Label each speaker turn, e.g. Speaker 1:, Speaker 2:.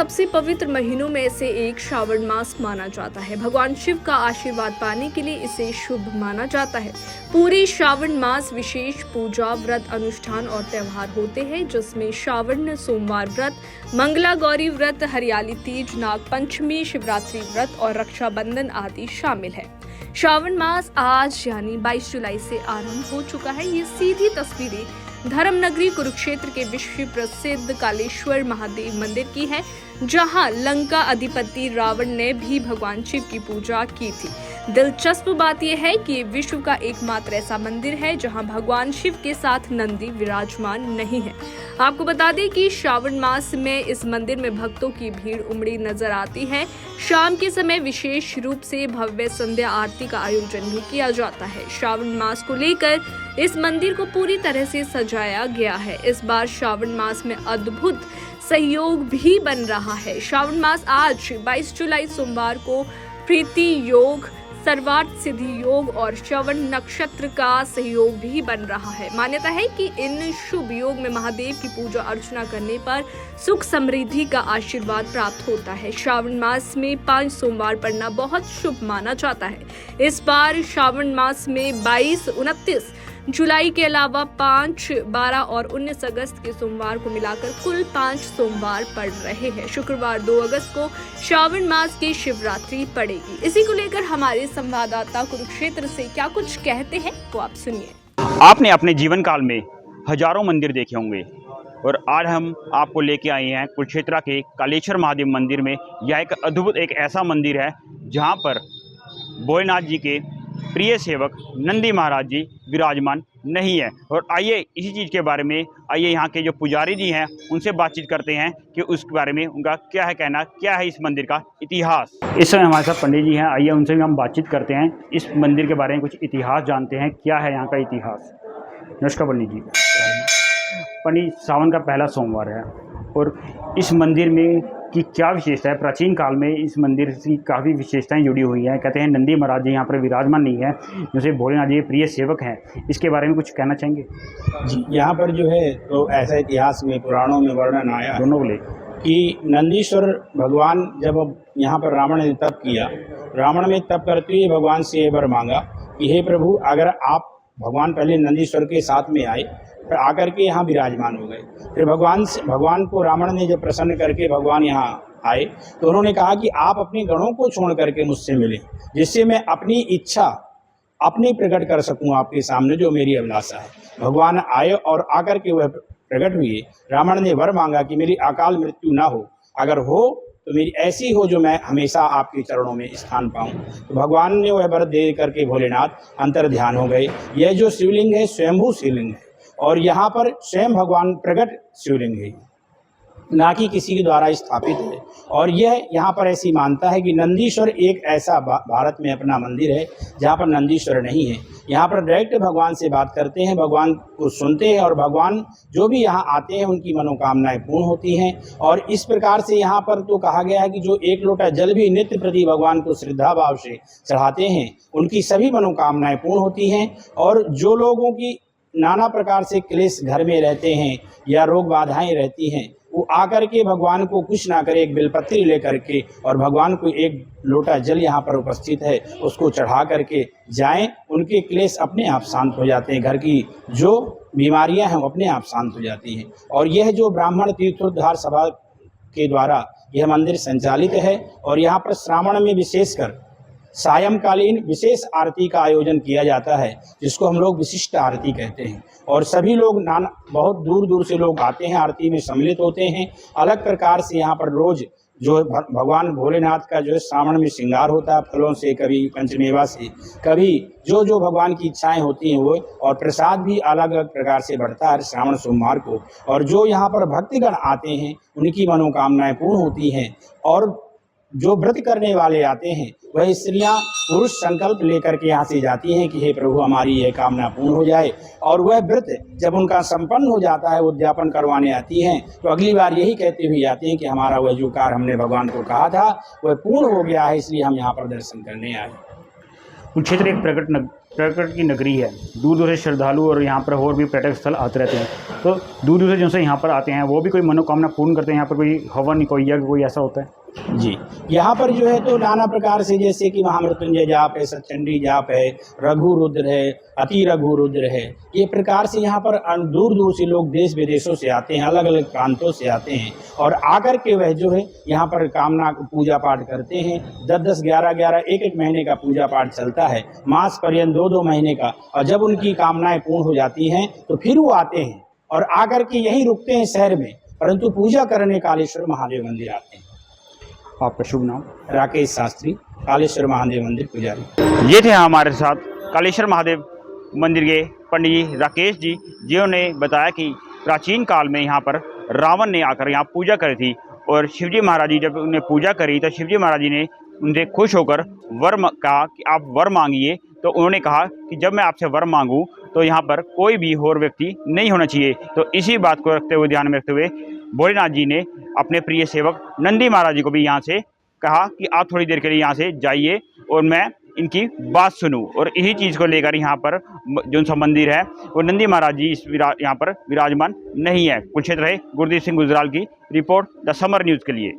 Speaker 1: सबसे पवित्र महीनों में से एक श्रावण मास माना जाता है। भगवान शिव का आशीर्वाद पाने के लिए इसे शुभ माना जाता है। पूरे श्रावण मास विशेष पूजा, व्रत, अनुष्ठान और त्योहार होते हैं, जिसमें श्रावण सोमवार व्रत, मंगला गौरी व्रत, हरियाली तीज, नाग पंचमी, शिवरात्रि व्रत और रक्षाबंधन आदि शामिल है। श्रावण मास आज यानी 22 जुलाई से आरंभ हो चुका है। ये सीधी तस्वीरें धर्म नगरी कुरुक्षेत्र के विश्व प्रसिद्ध कालेश्वर महादेव मंदिर की है, जहां लंका अधिपति रावण ने भी भगवान शिव की पूजा की थी। दिलचस्प बात यह है कि ये विश्व का एकमात्र ऐसा मंदिर है जहां भगवान शिव के साथ नंदी विराजमान नहीं है। आपको बता दें कि श्रावण मास में इस मंदिर में भक्तों की भीड़ उमड़ी नजर आती है। शाम के समय विशेष रूप से भव्य संध्या आरती का आयोजन भी किया जाता है। श्रावण मास को लेकर इस मंदिर को पूरी तरह से सजाया गया है। इस बार श्रावण मास में अद्भुत सहयोग भी बन रहा है। श्रावण मास आज 22 जुलाई सोमवार को प्रीति योग, सर्वार्थ सिद्धि योग और श्रवण नक्षत्र का सहयोग भी बन रहा है। मान्यता है कि इन शुभ योग में महादेव की पूजा अर्चना करने पर सुख समृद्धि का आशीर्वाद प्राप्त होता है। श्रावण मास में 5 सोमवार पड़ना बहुत शुभ माना जाता है। इस बार श्रावण मास में 22, 29 जुलाई के अलावा 5, 12 और 19 अगस्त के सोमवार को मिलाकर कुल 5 सोमवार पड़ रहे हैं। शुक्रवार 2 अगस्त को श्रावण मास की शिवरात्रि पड़ेगी। इसी को लेकर हमारे संवाददाता कुरुक्षेत्र से क्या कुछ कहते हैं वो आप सुनिए।
Speaker 2: आपने अपने जीवन काल में हजारों मंदिर देखे होंगे और आज हम आपको लेके आए हैं कुरुक्षेत्र के कालेश्वर महादेव मंदिर में। यह एक अद्भुत एक ऐसा मंदिर है जहां पर भोलेनाथ जी के प्रिय सेवक नंदी महाराज जी विराजमान नहीं है। और आइए इसी चीज़ के बारे में यहाँ के जो पुजारी जी हैं उनसे बातचीत करते हैं कि उस बारे में उनका क्या है कहना, क्या है इस मंदिर का इतिहास। इस समय हमारे साथ पंडित जी हैं, आइए उनसे भी हम बातचीत करते हैं, इस मंदिर के बारे में कुछ इतिहास जानते हैं, क्या है यहाँ का इतिहास। नमस्कार पंडित जी। पंडित, सावन का पहला सोमवार है और इस मंदिर में कि क्या विशेषता है? प्राचीन काल में इस मंदिर की काफ़ी विशेषताएं जुड़ी हुई हैं। कहते हैं नंदी महाराज जी यहाँ पर विराजमान नहीं है, जैसे भोलेनाथ जी प्रिय सेवक हैं। इसके बारे में कुछ कहना चाहेंगे?
Speaker 3: जी, यहाँ पर जो है तो ऐसा इतिहास में पुराणों में वर्णन आया
Speaker 2: दोनों बोले
Speaker 3: कि नंदीश्वर भगवान जब यहाँ पर रावण ने तप किया, रावण ने तप करते हुए भगवान से ये वर मांगा कि हे प्रभु, अगर आप भगवान पहले नंदीश्वर के साथ में आए, फिर आकर के यहाँ विराजमान हो गए। फिर भगवान को रावण ने जब प्रसन्न करके भगवान यहाँ आए तो उन्होंने कहा कि आप अपने गणों को छोड़ करके मुझसे मिलें, जिससे मैं अपनी इच्छा अपनी प्रकट कर सकूं आपके सामने, जो मेरी अभिलाषा है। भगवान आए और आकर के वह प्रकट हुए। रावण ने वर मांगा कि मेरी अकाल मृत्यु ना हो, अगर हो तो मेरी ऐसी हो जो मैं हमेशा आपके चरणों में स्थान पाऊं। तो भगवान ने वह वर दे करके भोलेनाथ अंतर ध्यान हो गए। यह जो शिवलिंग है स्वयंभू शिवलिंग है और यहाँ पर स्वयं भगवान प्रकट शिवलिंग है, ना कि किसी के द्वारा स्थापित है। और यह यहाँ पर ऐसी मानता है कि नंदीश्वर एक ऐसा भारत में अपना मंदिर है जहाँ पर नंदीश्वर नहीं है। यहाँ पर डायरेक्ट भगवान से बात करते हैं, भगवान को सुनते हैं और भगवान जो भी यहाँ आते हैं उनकी मनोकामनाएं पूर्ण होती हैं। और इस प्रकार से यहाँ पर तो कहा गया है कि जो 1 लोटा जल भी नित्य प्रति भगवान को श्रद्धा भाव से चढ़ाते हैं, उनकी सभी मनोकामनाएं पूर्ण होती हैं। और जो लोगों की नाना प्रकार से क्लेश घर में रहते हैं या रोग बाधाएं रहती हैं, वो आकर के भगवान को कुछ ना करे, एक बेलपत्री लेकर के और भगवान को 1 लोटा जल यहाँ पर उपस्थित है उसको चढ़ा करके जाएं, उनके क्लेश अपने आप शांत हो जाते हैं। घर की जो बीमारियां हैं वो अपने आप शांत हो जाती हैं। और यह जो ब्राह्मण तीर्थोद्धार सभा के द्वारा यह मंदिर संचालित है और यहाँ पर श्रावण में विशेषकर सायंकालीन विशेष आरती का आयोजन किया जाता है, जिसको हम लोग विशिष्ट आरती कहते हैं। और सभी लोग बहुत दूर दूर से लोग आते हैं, आरती में सम्मिलित होते हैं। अलग प्रकार से यहाँ पर रोज जो भगवान भोलेनाथ का जो है श्रावण में श्रृंगार होता है, फलों से, कभी पंचमेवा से, कभी जो जो भगवान की इच्छाएं होती हैं वो। और प्रसाद भी अलग अलग प्रकार से बढ़ता है श्रावण सोमवार को। और जो यहाँ पर भक्तगण आते हैं उनकी मनोकामनाएं पूर्ण होती हैं। और जो व्रत करने वाले आते हैं वह स्त्रियां पुरुष संकल्प लेकर के यहाँ से जाती हैं कि हे प्रभु, हमारी यह कामना पूर्ण हो जाए। और वह व्रत जब उनका संपन्न हो जाता है, उद्यापन करवाने आती हैं, तो अगली बार यही कहते हुए आती हैं कि हमारा वह जो कार्य हमने भगवान को कहा था वह पूर्ण हो गया है, इसलिए हम यहाँ पर दर्शन करने आए।
Speaker 2: कुरुक्षेत्र एक प्रकृति की नगरी है, दूर दूर से श्रद्धालु और यहाँ पर और भी पर्यटक स्थल आते रहते हैं। तो दूर दूर से जो से यहाँ पर आते हैं वो भी कोई मनोकामना पूर्ण करते हैं। यहाँ पर कोई हवन, कोई यज्ञ, कोई ऐसा होता है?
Speaker 3: जी, यहाँ पर जो है तो नाना प्रकार से, जैसे कि महामृत्युंजय जाप है, सतचंडी जाप है, रघु रुद्र है, अति रघु रुद्र है, ये प्रकार से यहाँ पर दूर दूर से लोग देश विदेशों से आते हैं, अलग अलग प्रांतों से आते हैं और आकर के वह जो है यहाँ पर कामना पूजा पाठ करते हैं। 10-10, 11-11, 1-1 महीने का पूजा पाठ चलता है, मास पर्यंत 2-2 महीने का। और जब उनकी कामनाएं पूर्ण हो जाती हैं तो फिर वो आते हैं और आकर के यहीं रुकते हैं शहर में, परंतु पूजा करने कालेश्वर महादेव मंदिर आते हैं।
Speaker 2: आपका शुभ नाम?
Speaker 3: राकेश शास्त्री, कालेश्वर महादेव मंदिर पुजारी।
Speaker 2: ये थे हमारे साथ कालेश्वर महादेव मंदिर के पंडित जी राकेश जी, जिन्होंने बताया कि प्राचीन काल में यहाँ पर रावण ने आकर यहाँ पूजा करी थी और शिवजी महाराज जी जब उन्हें पूजा करी तो शिवजी महाराज जी ने उनसे खुश होकर कहा कि आप वर मांगिए। तो उन्होंने कहा कि जब मैं आपसे वर मांगूं तो यहाँ पर कोई भी और व्यक्ति नहीं होना चाहिए। तो इसी बात को रखते हुए, ध्यान में रखते हुए, भोलेनाथ जी ने अपने प्रिय सेवक नंदी महाराज जी को भी यहाँ से कहा कि आप थोड़ी देर के लिए यहाँ से जाइए और मैं इनकी बात सुनूं। और इसी चीज़ को लेकर यहाँ पर जो सा मंदिर है वो नंदी महाराज जी यहाँ पर विराजमान नहीं है। कुरुक्षेत्र है गुरदीप सिंह गुजराल की रिपोर्ट द समर न्यूज़ के लिए।